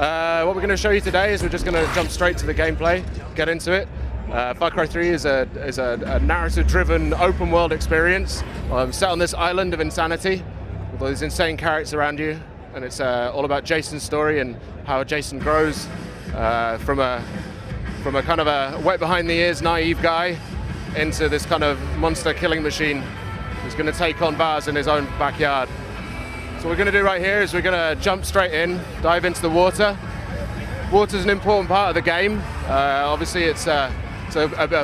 What we're going to show you today is we're just going to jump straight to the gameplay, get into it. Far Cry 3 is a narrative-driven open-world experience set on this island of insanity with all these insane characters around you, and it's all about Jason's story and how Jason grows from a kind of a wet-behind-the-ears naive guy into this kind of monster killing machine who's going to take on Vaz in his own backyard. So what we're going to do right here is we're going to jump straight in, dive into the water. Water's an important part of the game. Obviously it's a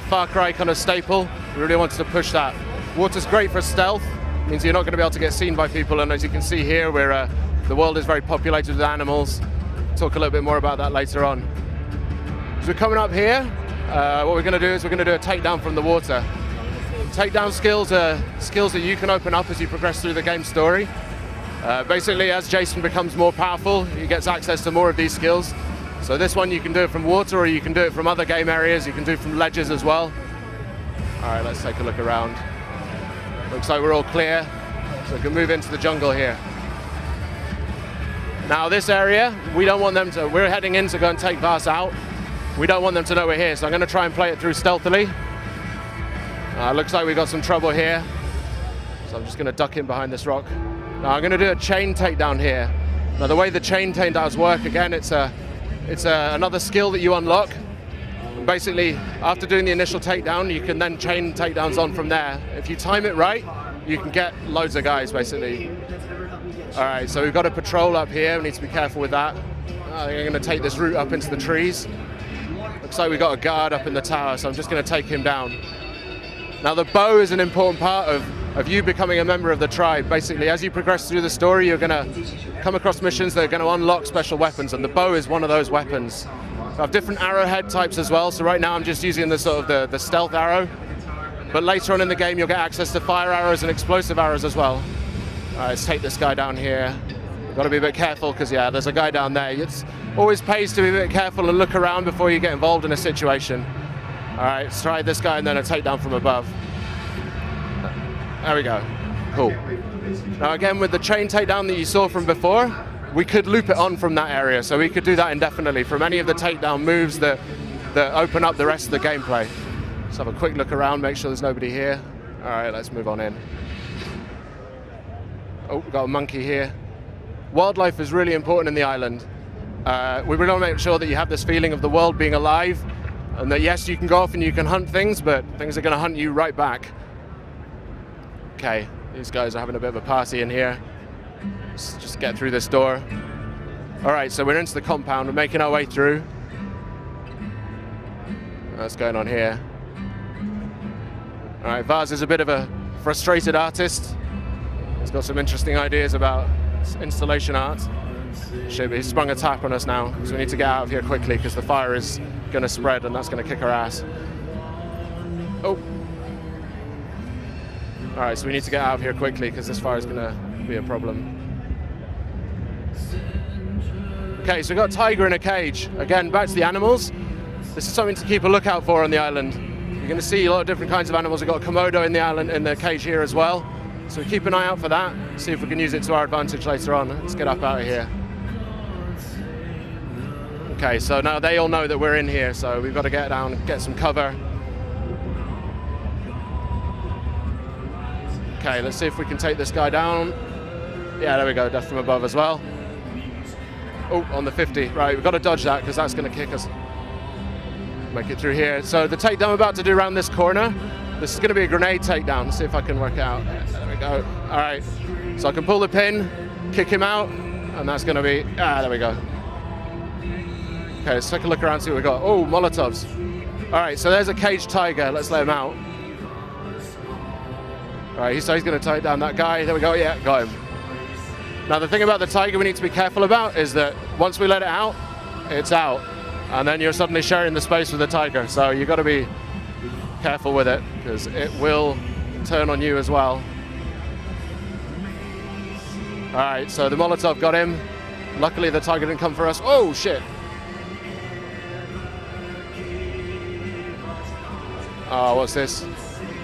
Far Cry kind of staple. We really wanted to push that. Water's great for stealth, means you're not going to be able to get seen by people, and as you can see here, the world is very populated with animals. Talk a little bit more about that later on. So we're coming up here. What we're going to do is we're going to do a takedown from the water. Takedown skills are skills that you can open up as you progress through the game story. Basically, as Jason becomes more powerful, he gets access to more of these skills. So this one you can do it from water, or you can do it from other game areas. You can do it from ledges as well. All right, let's take a look around. Looks like we're all clear, so we can move into the jungle here. Now this area, we're heading in to go and take Vaz out. We don't want them to know we're here, so I'm going to try and play it through stealthily. Looks like we got some trouble here, so I'm just going to duck in behind this rock. Now I'm going to do a chain takedown here. Now the way the chain takedowns work, again, it's another skill that you unlock. And basically, after doing the initial takedown, you can then chain takedowns on from there. If you time it right, you can get loads of guys, basically. All right, so we've got a patrol up here. We need to be careful with that. I'm going to take this route up into the trees. Looks like we've got a guard up in the tower, so I'm just going to take him down. Now the bow is an important part of you becoming a member of the tribe. Basically, as you progress through the story, you're going to come across missions that are going to unlock special weapons, and the bow is one of those weapons. I have different arrowhead types as well, so right now I'm just using the stealth arrow, but later on in the game you'll get access to fire arrows and explosive arrows as well. All right, let's take this guy down here. Got to be a bit careful because, yeah, there's a guy down there. It always pays to be a bit careful and look around before you get involved in a situation. All right, let's try this guy and then a takedown from above. There we go. Cool. Now again, with the chain takedown that you saw from before, we could loop it on from that area, so we could do that indefinitely from any of the takedown moves that open up the rest of the gameplay. Let's have a quick look around, make sure there's nobody here. All right, let's move on in. Oh, we've got a monkey here. Wildlife is really important in the island. We really want to make sure that you have this feeling of the world being alive, and that yes, you can go off and you can hunt things, but things are going to hunt you right back. Okay, these guys are having a bit of a party in here. Let's just get through this door. All right, so we're into the compound. We're making our way through. What's going on here? All right, Vaz is a bit of a frustrated artist. He's got some interesting ideas about installation art. Shit, he's sprung a tap on us now, so we need to get out of here quickly because the fire is going to spread and that's going to kick our ass. Oh. All right, so we need to get out of here quickly because this fire is going to be a problem. Okay, so we've got a tiger in a cage. Again, back to the animals. This is something to keep a lookout for on the island. You're going to see a lot of different kinds of animals. We've got a Komodo in the island, in the cage here as well. So keep an eye out for that. See if we can use it to our advantage later on. Let's get up out of here. Okay, so now they all know that we're in here, so we've got to get down, get some cover. Okay, let's see if we can take this guy down. Yeah, there we go, death from above as well. Oh, on the 50. Right, we've got to dodge that because that's going to kick us. Make it through here. So the takedown I'm about to do around this corner, this is going to be a grenade takedown. Let's see if I can work it out. There we go. All right, so I can pull the pin, kick him out, and that's going to be, there we go. Okay, let's take a look around, see what we got. Oh, Molotovs. All right, so there's a caged tiger. Let's let him out. All right, so he's going to take down that guy. There we go. Yeah, got him. Now, the thing about the tiger we need to be careful about is that once we let it out, it's out. And then you're suddenly sharing the space with the tiger. So you've got to be careful with it because it will turn on you as well. All right, so the Molotov got him. Luckily, the tiger didn't come for us. Oh, shit. Oh, what's this?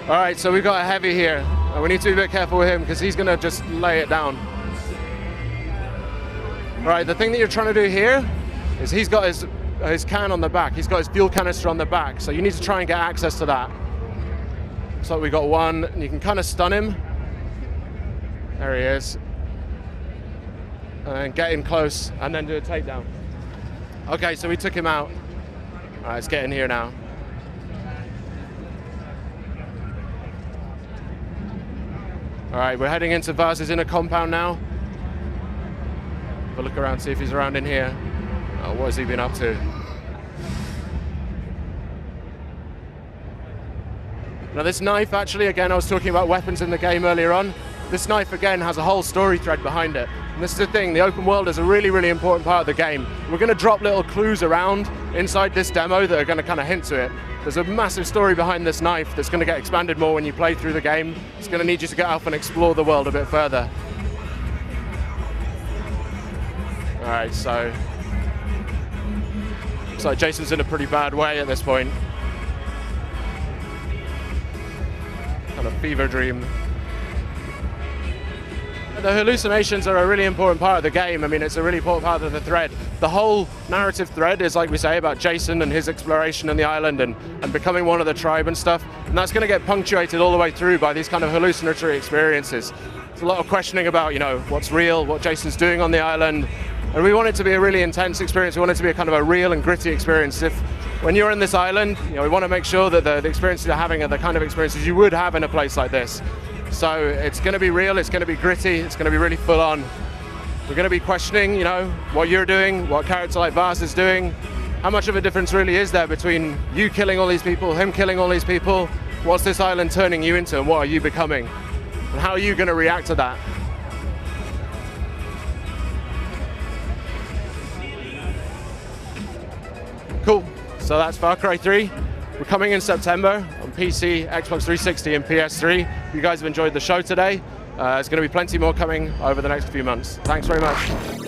All right, so we've got a heavy here. We need to be a bit careful with him because he's going to just lay it down. All right, the thing that you're trying to do here is he's got his can on the back. He's got his fuel canister on the back, so you need to try and get access to that. So we got one, and you can kind of stun him. There he is. And get in close, and then do a takedown. Okay, so we took him out. All right, let's get in here now. All right, we're heading into Vaz's inner compound now. Have a look around, see if he's around in here. Oh, what has he been up to? Now this knife, actually, again, I was talking about weapons in the game earlier on. This knife, again, has a whole story thread behind it. And this is the thing, the open world is a really, really important part of the game. We're going to drop little clues around inside this demo that are going to kind of hint to it. There's a massive story behind this knife that's going to get expanded more when you play through the game. It's going to need you to get off and explore the world a bit further. All right, so looks like Jason's in a pretty bad way at this point. Kind of fever dream. The hallucinations are a really important part of the game. I mean, it's a really important part of the thread. The whole narrative thread is, like we say, about Jason and his exploration in the island and becoming one of the tribe and stuff. And that's going to get punctuated all the way through by these kind of hallucinatory experiences. There's a lot of questioning about, you know, what's real, what Jason's doing on the island. And we want it to be a really intense experience. We want it to be a kind of a real and gritty experience. When you're in this island, you know, we want to make sure that the experiences you're having are the kind of experiences you would have in a place like this. So it's going to be real, it's going to be gritty, it's going to be really full on. We're going to be questioning, you know, what you're doing, what a character like Vaz is doing. How much of a difference really is there between you killing all these people, him killing all these people? What's this island turning you into, and what are you becoming? And how are you going to react to that? Cool, so that's Far Cry 3. We're coming in September on PC, Xbox 360 and PS3. If you guys have enjoyed the show today, there's going to be plenty more coming over the next few months. Thanks very much.